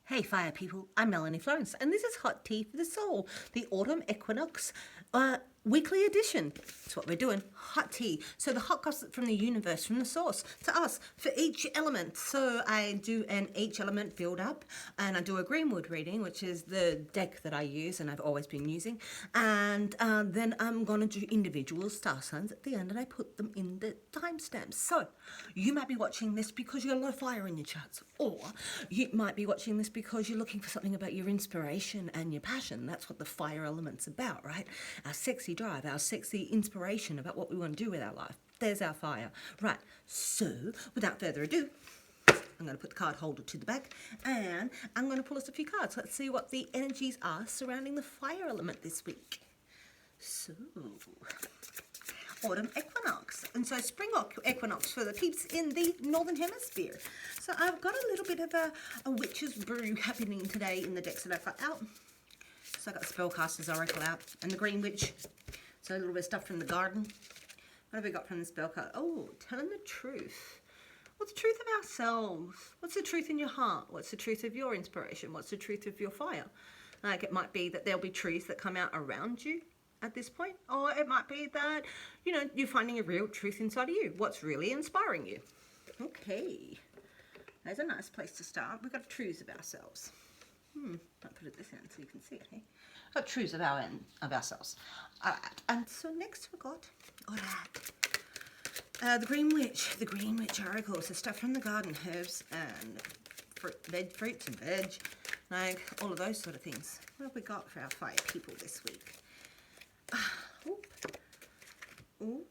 Hey fire people, I'm Melanie Florence and this is Hot Tea for the Soul, the Autumn Equinox weekly edition. That's what we're doing, hot tea. So the hot gossip from the universe, from the source to us for each element. So I do an each element build up and I do a Greenwood reading, which is the deck that I use and I've always been using. And then I'm going to do individual star signs at the end and I put them in the timestamps. So you might be watching this because you got a lot of fire in your charts, or you might be watching this because you're looking for something about your inspiration and your passion. That's what the fire element's about, right? Our sexy drive, our sexy inspiration about what we want to do with our life. There's our fire. Right, so without further ado, I'm going to put the card holder to the back and I'm going to pull us a few cards. Let's see what the energies are surrounding the fire element this week. So, autumn equinox, and so spring equinox for the peeps in the northern hemisphere. So I've got a little bit of a witch's brew happening today in the decks that I've got out. So I've got the Spellcaster's Oracle out and the Green Witch. So a little bit of stuff from the garden. What have we got from the spell card? Oh, telling the truth. What's the truth of ourselves? What's the truth in your heart? What's the truth of your inspiration? What's the truth of your fire? Like, it might be that there'll be truths that come out around you at this point, or it might be that, you know, you're finding a real truth inside of you. What's really inspiring you? Okay, there's a nice place to start. We've got truths of ourselves. I'll put it this end so you can see it here. Got truths of ourselves. And so next we've got the Green Witch. The Green Witch Oracle. So stuff from the garden, herbs and fruits and veg, like all of those sort of things. What have we got for our fire people this week? Ooh,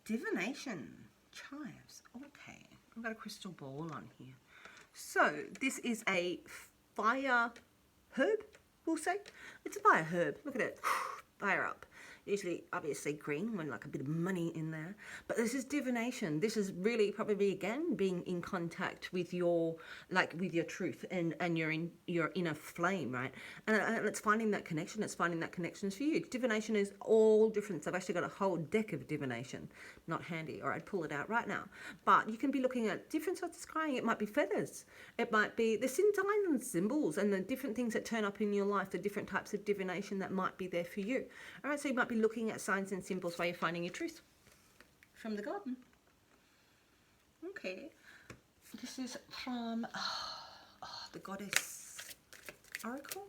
divination, chives. Okay, I've got a crystal ball on here. So this is a fire herb, we'll say. It's a fire herb. Look at it. Fire up. Usually, obviously, green when like a bit of money in there. But this is divination. This is really probably again being in contact with your truth and your inner flame, right? And it's finding that connection. It's finding that connection for you. Divination is all different. So I've actually got a whole deck of divination. Not handy, or I'd pull it out right now. But you can be looking at different sorts of scrying. It might be feathers. It might be the signs and symbols and the different things that turn up in your life. The different types of divination that might be there for you. All right, so you might be looking at signs and symbols while you're finding your truth from the garden. Okay, this is from the Goddess Oracle.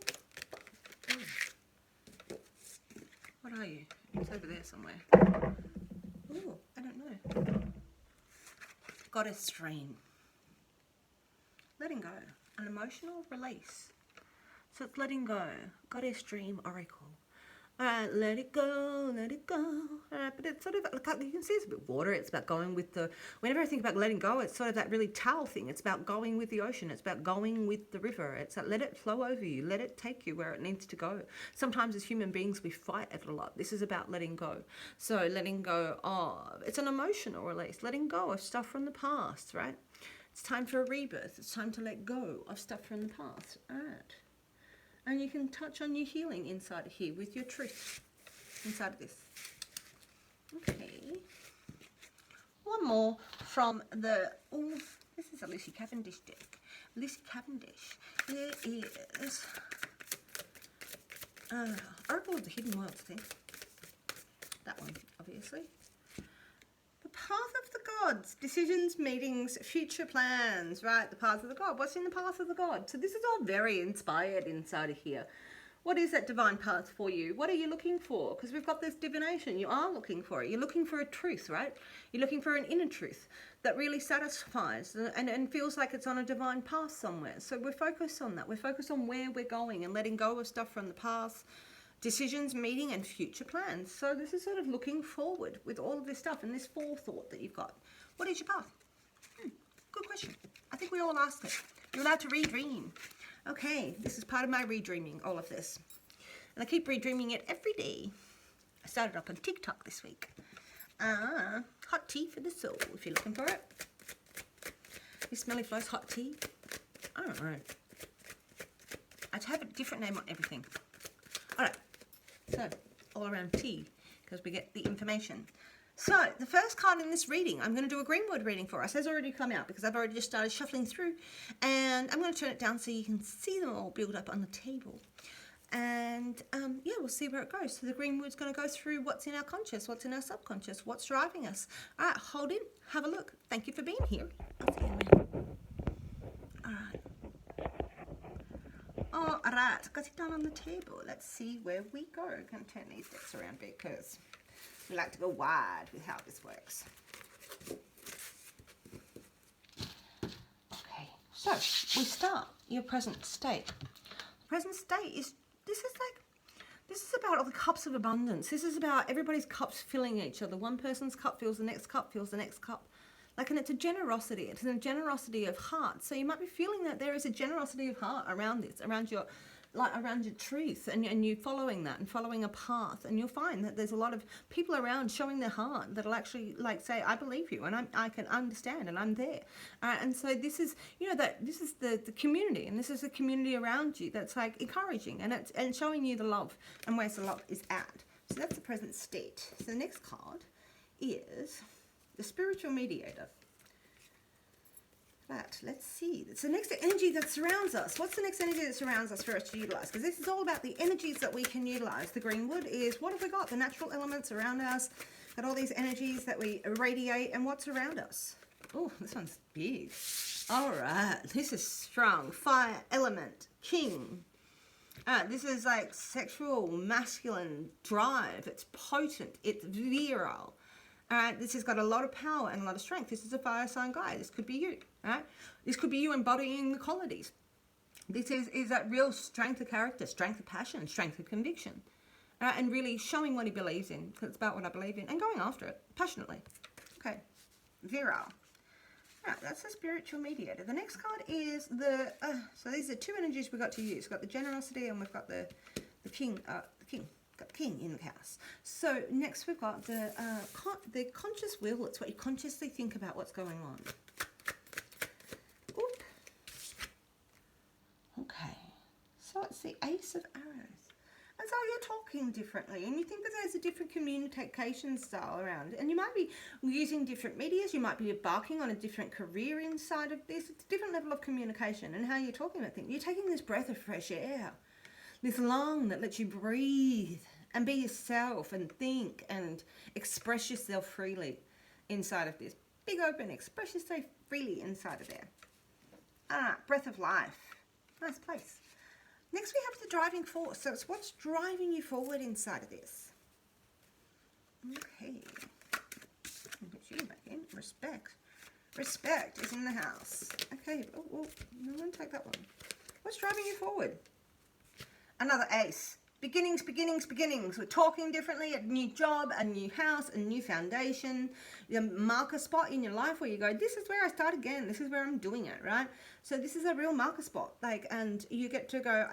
What are you? It's over there somewhere. Oh, I don't know. Goddess Stream. Letting go. An emotional release. So it's letting go. Goddess Stream Oracle. Let it go, let it go. But it's sort of, like you can see it's a bit water. It's about going with the, whenever I think about letting go, it's sort of that really towel thing. It's about going with the ocean. It's about going with the river. It's like, let it flow over you. Let it take you where it needs to go. Sometimes as human beings, we fight it a lot. This is about letting go. So letting go of, it's an emotional release. Letting go of stuff from the past, right? It's time for a rebirth. It's time to let go of stuff from the past. All right. And you can touch on your healing inside of here with your truth inside of this. Okay. One more from the, oh, this is a Lucy Cavendish deck. Lucy Cavendish. There is Oracle of the Hidden Worlds thing. That one, obviously. The Path of the Gods. Decisions, meetings, future plans, right? The Path of the God. What's in the Path of the God? So this is all very inspired inside of here. What is that divine path for you? What are you looking for? Because we've got this divination. You are looking for it. You're looking for a truth, right? You're looking for an inner truth that really satisfies and feels like it's on a divine path somewhere. So we're focused on that. We're focused on where we're going and letting go of stuff from the past. Decisions, meeting, and future plans. So this is sort of looking forward with all of this stuff and this forethought that you've got. What is your path? Good question. I think we all ask it. You're allowed to redream. Okay, this is part of my redreaming, all of this. And I keep redreaming it every day. I started up on TikTok this week. Hot tea for the soul, if you're looking for it. This Smelly Flows hot tea. I don't know. I'd have a different name on everything. All right. So, all around tea, because we get the information. So the first card in this reading, I'm going to do a green word reading for us, has already come out because I've already just started shuffling through, and I'm going to turn it down so you can see them all build up on the table. And yeah, we'll see where it goes. So the green word's going to go through what's in our conscious, what's in our subconscious, what's driving us. All right, hold in, have a look. Thank you for being here. All right. All right, got it down on the table. Let's see where we go. I'm going to turn these decks around because we like to go wide with how this works. Okay, so we start your present state. The present state is, this is about all the cups of abundance. This is about everybody's cups filling each other. One person's cup fills the next cup, fills the next cup. And it's a generosity. It's a generosity of heart. So you might be feeling that there is a generosity of heart around this, around your truth, and you following that and following a path, and you'll find that there's a lot of people around showing their heart that'll actually say, I believe you, and I can understand, and I'm there. And so this is, this is the community, and this is the community around you that's encouraging, and showing you the love and where the love is at. So that's the present state. So the next card is the spiritual mediator. Right, let's see. It's the next energy that surrounds us. What's the next energy that surrounds us for us to utilize? Because this is all about the energies that we can utilize. The green wood is, what have we got? The natural elements around us. Got all these energies that we irradiate, and what's around us? Oh, this one's big. All right, this is strong. Fire element, king. This is sexual, masculine drive. It's potent. It's virile. This has got a lot of power and a lot of strength. This is a fire sign guy. This could be you. This could be you embodying the qualities. This is that real strength of character, strength of passion, strength of conviction. And really showing what he believes in, because it's about what I believe in, and going after it passionately. Okay, virile. That's the spiritual mediator. The next card is the, so these are two energies we've got to use. We've got the generosity, and we've got the king. Got the king in the house. So next we've got the conscious will. It's what you consciously think about what's going on. Oop. Okay, so it's the Ace of Arrows. And so you're talking differently, and you think that there's a different communication style around it, and you might be using different medias, you might be embarking on a different career inside of this. It's a different level of communication and how you're talking about things. You're taking this breath of fresh air, this lung that lets you breathe and be yourself and think and express yourself freely inside of this. Big open, express yourself freely inside of there. Breath of life. Nice place. Next we have the driving force. So it's what's driving you forward inside of this. Okay. Put you back in. Respect. Respect is in the house. Okay. Oh, I'm going to take that one. What's driving you forward? Another ace. Beginnings, beginnings, beginnings. We're talking differently, a new job, a new house, a new foundation, the marker spot in your life where you go, this is where I start again. This is where I'm doing it, right? So this is a real marker spot. And you get to go,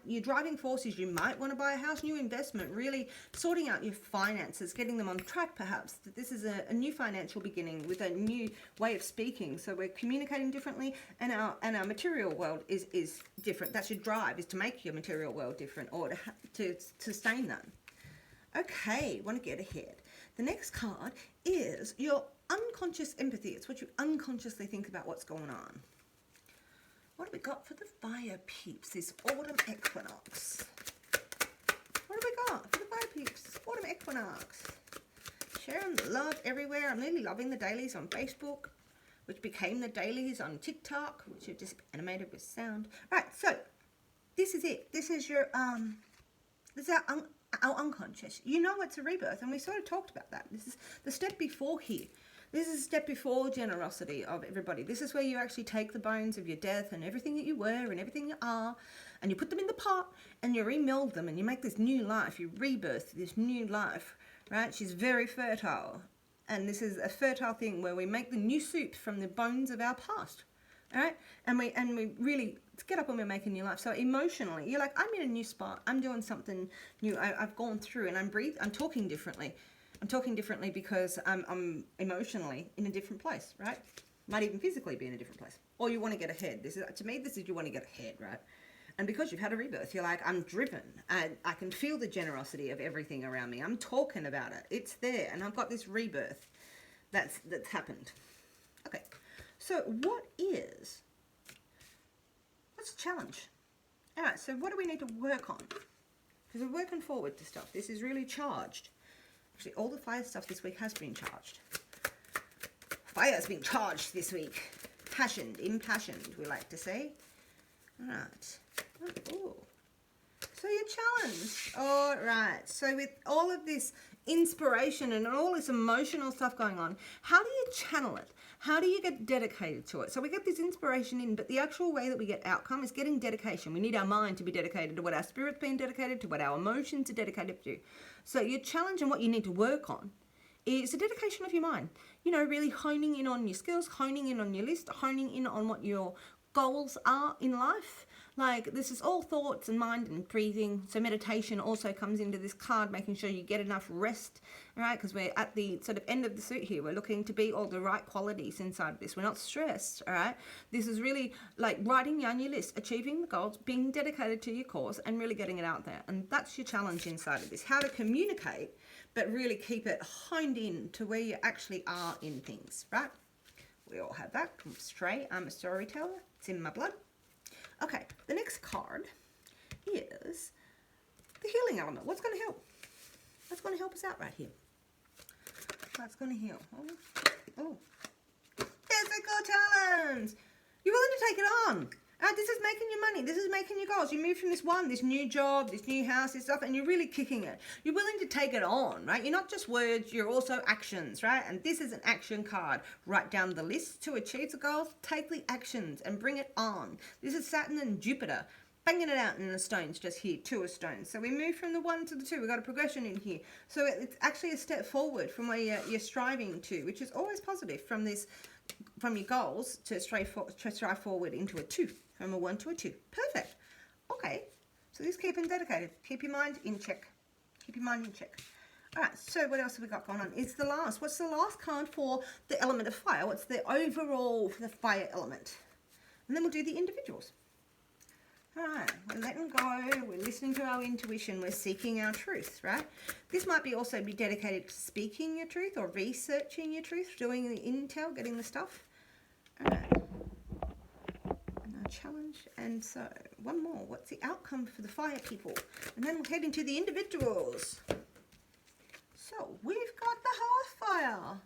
your driving forces, you might want to buy a house, new investment, really sorting out your finances, getting them on track perhaps. That this is a new financial beginning with a new way of speaking. So we're communicating differently, and our material world is different. That's your drive, is to make your material world different, or to sustain that. Okay, want to get ahead. The next card is your unconscious empathy. It's what you unconsciously think about what's going on. What have we got for the fire peeps, this autumn equinox? What have we got for the fire peeps, autumn equinox? Sharing the love everywhere. I'm really loving the dailies on Facebook, which became the dailies on TikTok, which are just animated with sound. Right, so this is it. This is your this is our unconscious. You know it's a rebirth, and we sort of talked about that. This is the step before here. This is a step before generosity of everybody. This is where you actually take the bones of your death and everything that you were and everything you are, and you put them in the pot and you remeld them and you make this new life. You rebirth this new life, right? She's very fertile, and this is a fertile thing where we make the new soup from the bones of our past, all right? And we really get up and we make a new life. So emotionally, you're like, I'm in a new spot. I'm doing something new. I've gone through, and I'm talking differently. I'm talking differently because I'm emotionally in a different place, right? Might even physically be in a different place. Or you want to get ahead. To me, this is you want to get ahead, right? And because you've had a rebirth, you're like, I'm driven. And I can feel the generosity of everything around me. I'm talking about it. It's there. And I've got this rebirth that's happened. Okay. So what's the challenge? All right. So what do we need to work on? Because we're working forward to stuff. This is really charged. Actually, all the fire stuff this week has been charged. Fire's been charged this week. Passioned, impassioned, we like to say. All right. Oh. So you're challenged. All right. So with all of this inspiration and all this emotional stuff going on, how do you channel it? How do you get dedicated to it? So we get this inspiration in, but the actual way that we get outcome is getting dedication. We need our mind to be dedicated to what our spirit's been dedicated to, what our emotions are dedicated to. So your challenge and what you need to work on is the dedication of your mind. You know, really honing in on your skills, honing in on your list, honing in on what your goals are in life. Like, this is all thoughts and mind and breathing. So meditation also comes into this card, making sure you get enough rest, all right? Because we're at the sort of end of the suit here. We're looking to be all the right qualities inside of this. We're not stressed, all right? This is really like writing down your list, achieving the goals, being dedicated to your cause, and really getting it out there. And that's your challenge inside of this. How to communicate, but really keep it honed in to where you actually are in things, right? We all have that. I'm straight. I'm a storyteller. It's in my blood. Okay, the next card is the healing element. What's going to help? What's going to help us out right here? What's going to heal? Oh. Physical talents. You're willing to take it on. This is making you money. This is making you goals. You move from this new job, this new house, this stuff, and you're really kicking it. You're willing to take it on, right? You're not just words, you're also actions, right? And this is an action card. Write down the list to achieve the goals, take the actions and bring it on. This is Saturn and Jupiter. Banging it out in the stones just here, 2 of stones. So we move from the 1 to the 2. We've got a progression in here. So it's actually a step forward from where you're striving to, which is always positive from your goals to strive forward into a 2. From a 1 to a 2. Perfect. Okay. So just keep them dedicated. Keep your mind in check. Keep your mind in check. All right. So what else have we got going on? It's the last. What's the last card for the element of fire? What's the overall for the fire element? And then we'll do the individuals. All right. We're letting go. We're listening to our intuition. We're seeking our truth, right? This might be also be dedicated to speaking your truth or researching your truth, doing the intel, getting the stuff. All right. Challenge. And so one more. What's the outcome for the fire people? And then we'll head into the individuals. So we've got the hearth fire.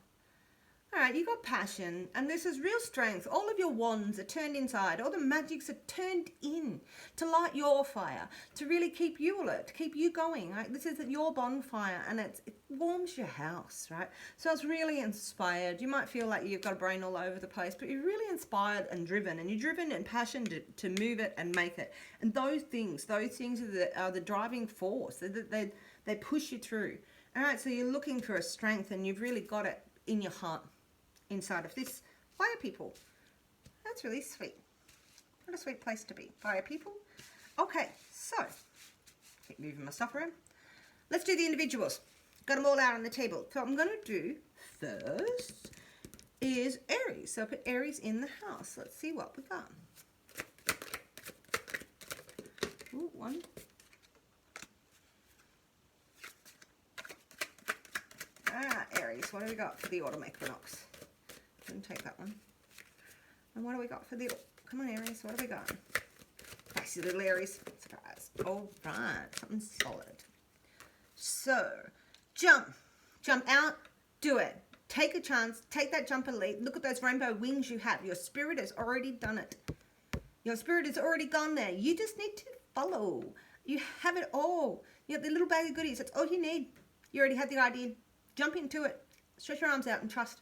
All right, you got passion, and this is real strength. All of your wands are turned inside. All the magics are turned in to light your fire, to really keep you alert, to keep you going. Right? This is your bonfire, and it warms your house, right? So it's really inspired. You might feel like you've got a brain all over the place, but you're really inspired and driven, and you're driven and passionate to move it and make it. And those things are the driving force. They push you through. All right, so you're looking for a strength, and you've really got it in your heart. Inside of this, fire people. That's really sweet. What a sweet place to be. Fire people. Okay, so keep moving my stuff around. Let's do the individuals. Got them all out on the table. So I'm going to do first is Aries. So I put Aries in the house. Let's see what we got. Ooh, 1. Aries. What do we got for the autumn equinox? Didn't take that one. And what do we got for the... Come on, Aries. What do we got? Spicy little Aries. Surprise. All right. Something solid. So, jump. Jump out. Do it. Take a chance. Take that jump and leap. Look at those rainbow wings you have. Your spirit has already done it. Your spirit has already gone there. You just need to follow. You have it all. You have the little bag of goodies. That's all you need. You already had the idea. Jump into it. Stretch your arms out and trust.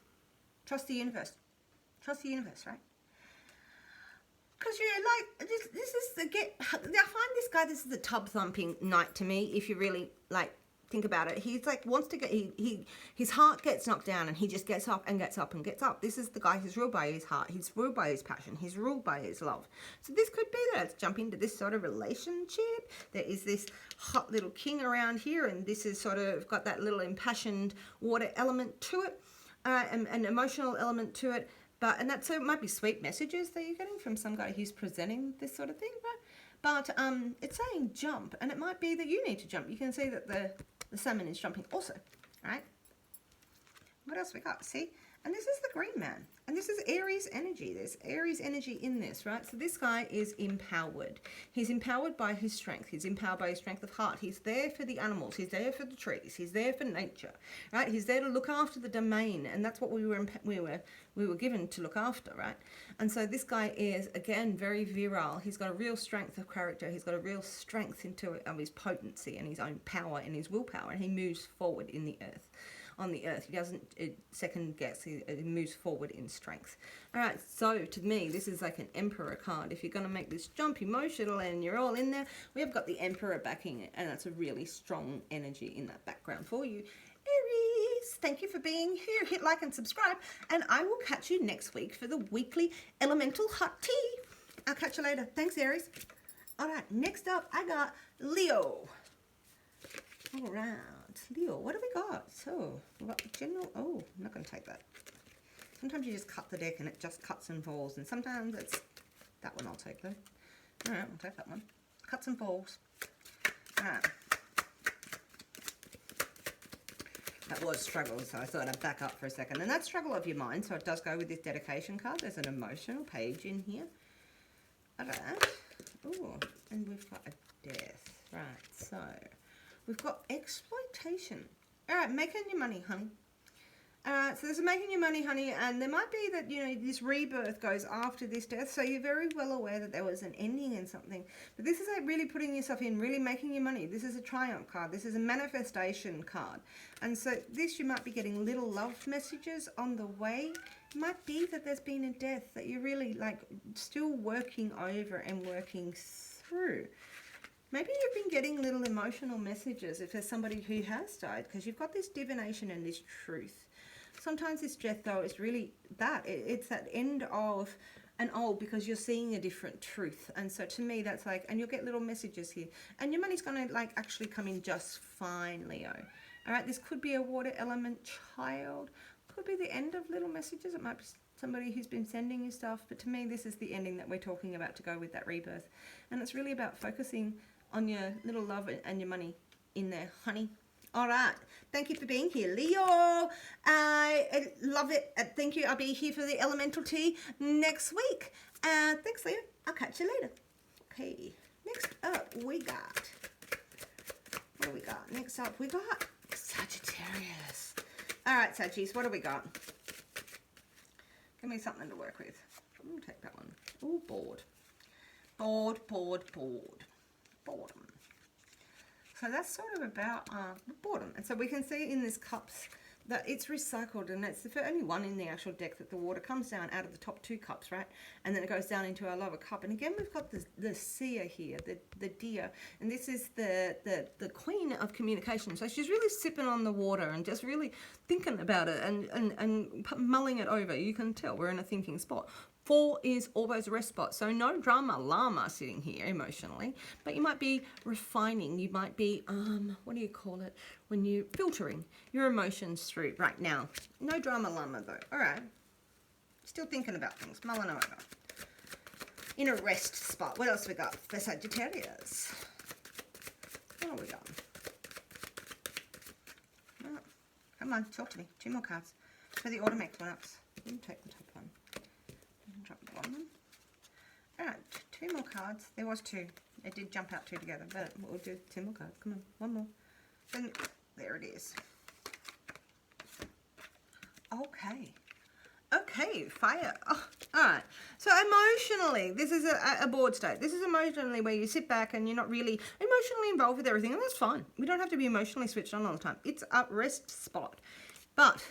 Trust the universe. Trust the universe, right? Because you're like, this is the I find this guy, this is the tub thumping knight to me, if you really like think about it. He's like, wants to get, his heart gets knocked down and he just gets up and gets up and gets up. This is the guy who's ruled by his heart. He's ruled by his passion. He's ruled by his love. So this could be that. Let's jump into this sort of relationship. There is this hot little king around here, and this is sort of got that little impassioned water element to it, an emotional element to it. But, and that, so it might be sweet messages that you're getting from some guy who's presenting this sort of thing, right? But it's saying jump, and it might be that you need to jump. You can see that the salmon is jumping also, right? What else we got? See? And this is the green man. And this is Aries energy. There's Aries energy in this, right? So this guy is empowered. He's empowered by his strength. He's empowered by his strength of heart. He's there for the animals. He's there for the trees. He's there for nature, right? He's there to look after the domain. And that's what we were given to look after, right? And so this guy is, again, very virile. He's got a real strength of character. He's got a real strength of his potency and his own power and his willpower. And he moves forward in the earth. On the earth, he doesn't second guess. He moves forward in strength. All right, so to me, this is like an Emperor card. If you're going to make this jump emotional and you're all in there, we have got the Emperor backing it, and that's a really strong energy in that background for you. Aries, thank you for being here. Hit like and subscribe, and I will catch you next week for the weekly elemental hot tea. I'll catch you later. Thanks, Aries. All right, next up, I got Leo. All right. Leo, what have we got? So, we've got general. Oh, I'm not going to take that. Sometimes you just cut the deck and it just cuts and falls. And sometimes it's that one I'll take though. Alright, I'll take that one. Cuts and falls. Alright. That was struggle, so I thought I'd back up for a second. And that's struggle of your mind, so it does go with this dedication card. There's an emotional page in here. Alright. Oh, and we've got a death. Right, so we've got exploitation. All right, making your money, honey. All right, so there's a making your money, honey, and there might be that, you know, this rebirth goes after this death, so you're very well aware that there was an ending in something. But this is like really putting yourself in, really making your money. This is a triumph card. This is a manifestation card. And so this, you might be getting little love messages on the way. It might be that there's been a death that you're really, like, still working over and working through. Maybe you've been getting little emotional messages if there's somebody who has died, because you've got this divination and this truth. Sometimes this death, though, is really that. It's that end of an old, because you're seeing a different truth. And so to me, that's like, and you'll get little messages here. And your money's going to, like, actually come in just fine, Leo. All right, this could be a water element child. Could be the end of little messages. It might be somebody who's been sending you stuff. But to me, this is the ending that we're talking about to go with that rebirth. And it's really about focusing on your little love and your money in there, honey. All right. Thank you for being here, Leo. I love it. Thank you. I'll be here for the elemental tea next week. Thanks, Leo. I'll catch you later. Okay. Next up, we got... What do we got? Next up, we got Sagittarius. All right, Saggies, what do we got? Give me something to work with. I'm going to take that one. Oh, bored. Bored. Boredom. So that's sort of about boredom. And so we can see in this cups that it's recycled, and it's the only one in the actual deck that the water comes down out of the top two cups, right? And then it goes down into our lower cup. And again, we've got the seer here, the deer. And this is the queen of communication. So she's really sipping on the water and just really thinking about it and mulling it over. You can tell we're in a thinking spot. 4 is always a rest spot, so no drama llama sitting here emotionally, but you might be refining, you might be, what do you call it, when you're filtering your emotions through right now. No drama llama though, all right. Still thinking about things, mulling over. In a rest spot. What else we got for Sagittarius? What have we got? Oh, come on, talk to me. 2 more cards for the automatic one-ups. Let me take the top one. Drop the bottom one. Alright, 2 more cards. There was 2. It did jump out 2 together, but we'll do 2 more cards. Come on, 1 more. Then there it is. Okay, fire. Oh, alright. So emotionally, this is a bored state. This is emotionally where you sit back and you're not really emotionally involved with everything, and that's fine. We don't have to be emotionally switched on all the time. It's a rest spot. But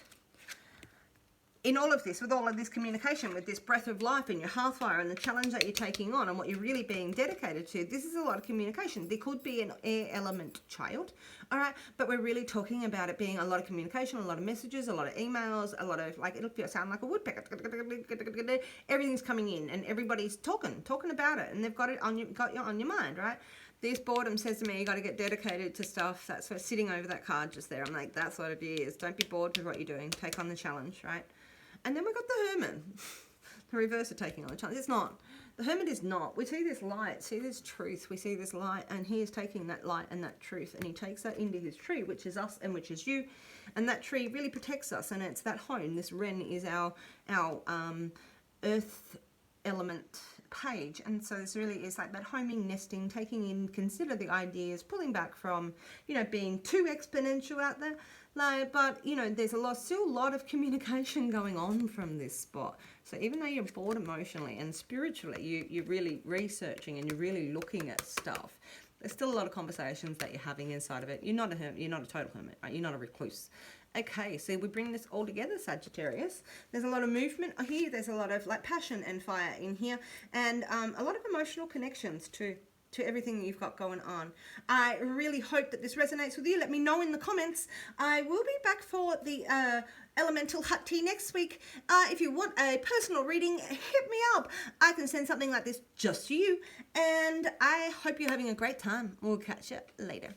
in all of this, with all of this communication, with this breath of life and your hearthfire and the challenge that you're taking on and what you're really being dedicated to, this is a lot of communication. There could be an air element child, all right? But we're really talking about it being a lot of communication, a lot of messages, a lot of emails, a lot of, like, it'll sound like a woodpecker. Everything's coming in and everybody's talking about it, and they've got it on your mind, right? This boredom says to me, you got to get dedicated to stuff. That's what's sitting over that card just there. I'm like, that's what it is. Don't be bored with what you're doing. Take on the challenge, right? And then we've got the Hermit. The reverse of taking on the chance. It's not. The Hermit is not. We see this light, see this truth, we see this light, and he is taking that light and that truth, and he takes that into his tree, which is us and which is you, and that tree really protects us, and it's that home. This Wren is our earth element page, and so this really is like that homing, nesting, taking in, consider the ideas, pulling back from, you know, being too exponential out there. Like, but you know, there's still a lot of communication going on from this spot. So even though you're bored emotionally and spiritually, you're really researching and you're really looking at stuff. There's still a lot of conversations that you're having inside of it. You're not a hermit. You're not a total hermit. Right? You're not a recluse. Okay, so we bring this all together, Sagittarius. There's a lot of movement here. There's a lot of like passion and fire in here, and a lot of emotional connections to everything that you've got going on. I really hope that this resonates with you. Let me know in the comments. I will be back for the Elemental Hut Tea next week. If you want a personal reading, hit me up. I can send something like this just to you. And I hope you're having a great time. We'll catch you later.